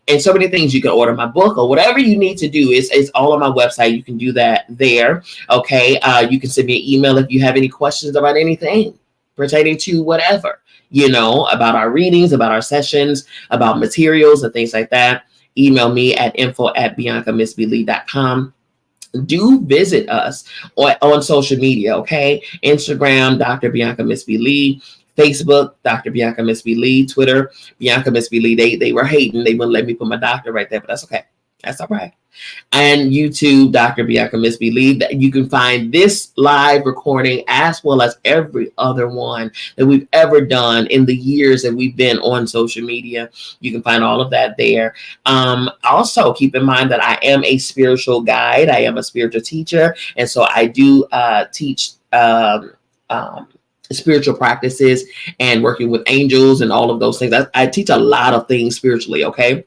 And so many things. You can order my book or whatever you need to do. It's all on my website. You can do that there. Okay. You can send me an email if you have any questions about anything pertaining to whatever, about our readings, about our sessions, about materials and things like that. Email me at info@biancamissblee.com. do visit us on social media, okay? Instagram, Dr. Bianca Miss B. Lee. Facebook, Dr. Bianca Miss B. Lee. Twitter, Bianca Miss B. Lee. They were hating. They wouldn't let me put my doctor right there, but that's okay. That's all right. And YouTube, Dr. Bianca Miss B. Lee. You can find this live recording as well as every other one that we've ever done in the years that we've been on social media. You can find all of that there. Also, keep in mind that I am a spiritual guide. I am a spiritual teacher. And so I do teach spiritual practices and working with angels and all of those things. I teach a lot of things spiritually, okay?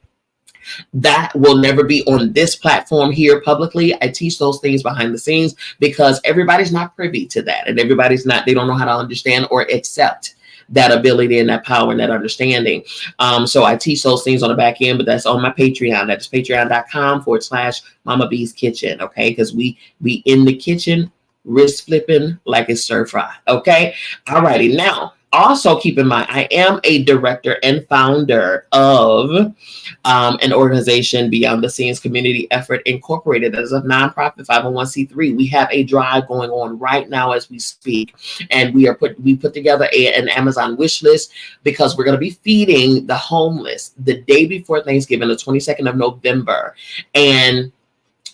That will never be on this platform here publicly. I teach those things behind the scenes because everybody's not privy to that, and they don't know how to understand or accept that ability and that power and that understanding. So I teach those things on the back end, but that's on my Patreon. That's patreon.com/Mama B's Kitchen. Okay. Because we in the kitchen, wrist flipping like it's stir fry. Okay. All righty. Now, also keep in mind, I am a director and founder of an organization, Beyond the Scenes Community Effort Incorporated, as a nonprofit 501c3. We have a drive going on right now as we speak, and we put together an Amazon wish list because we're going to be feeding the homeless the day before Thanksgiving, the 22nd of November, and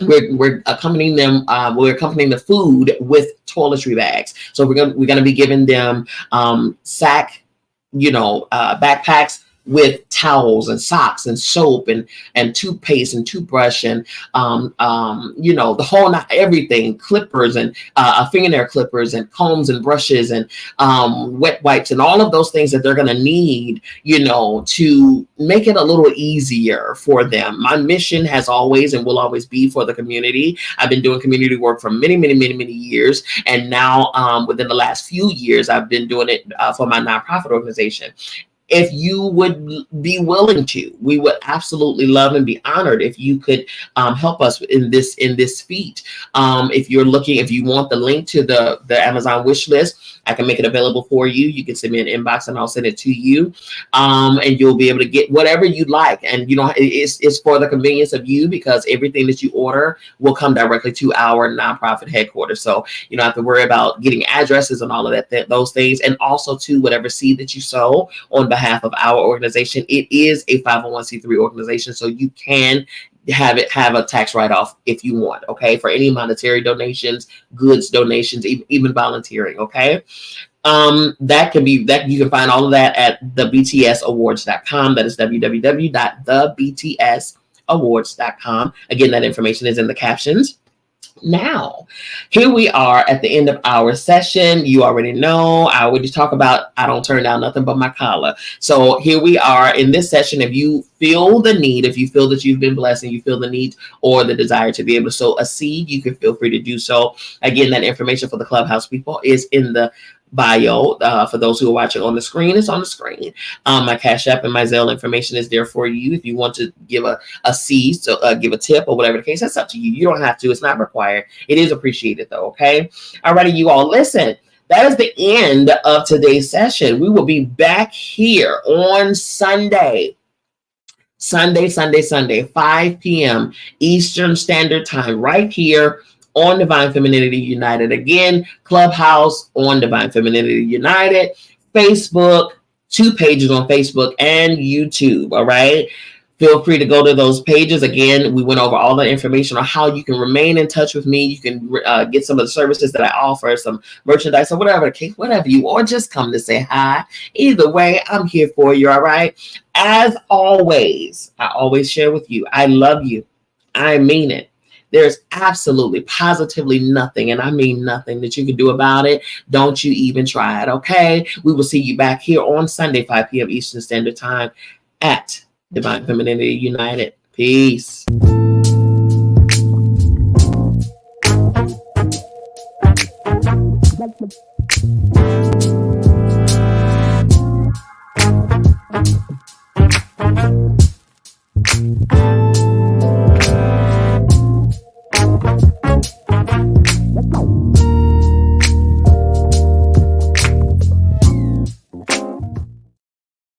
we're accompanying them. We're accompanying the food with toiletry bags. So we're gonna be giving them backpacks with towels and socks and soap and toothpaste and toothbrush and the whole everything, clippers and fingernail clippers and combs and brushes and wet wipes and all of those things that they're going to need, to make it a little easier for them. My mission has always and will always be for the community. I've been doing community work for many, many, many, many years. And now within the last few years, I've been doing it for my nonprofit organization. If you would be willing to, we would absolutely love and be honored if you could help us in this feat. If you want the link to the Amazon wish list, I can make it available for you. You can send me an inbox and I'll send it to you. And you'll be able to get whatever you'd like. And it's for the convenience of you, because everything that you order will come directly to our nonprofit headquarters. So you don't have to worry about getting addresses and all of those things. And also to whatever seed that you sow on behalf of our organization, it is a 501c3 organization, so you can have a tax write-off if you want, okay, for any monetary donations, goods donations, even volunteering, okay. That you can find all of that at thebtsawards.com. That is www.thebtsawards.com. Again, that information is in the captions. Now, here we are at the end of our session. You already know I always talk about I don't turn down nothing but my collar. So here we are in this session. If you feel the need, if you feel that you've been blessed and you feel the need or the desire to be able to sow a seed, you can feel free to do so. Again, that information for the Clubhouse people is in the bio. For those who are watching on the screen, it's on the screen. My Cash App and my Zelle information is there for you. If you want to give a seed, so give a tip or whatever the case, that's up to you. You don't have to. It's not required. It is appreciated though. Okay. Alrighty, you all listen. That is the end of today's session. We will be back here on Sunday, 5 p.m. Eastern Standard Time, right here on Divine Femininity United. Again, Clubhouse on Divine Femininity United, Facebook, 2 pages on Facebook and YouTube. All right. Feel free to go to those pages. Again, we went over all the information on how you can remain in touch with me. You can get some of the services that I offer, some merchandise or whatever the case, or just come to say hi. Either way, I'm here for you. All right. As always, I always share with you, I love you. I mean it. There's absolutely, positively nothing, and I mean nothing, that you can do about it. Don't you even try it, okay? We will see you back here on Sunday, 5 p.m. Eastern Standard Time at Divine Femininity United. Peace.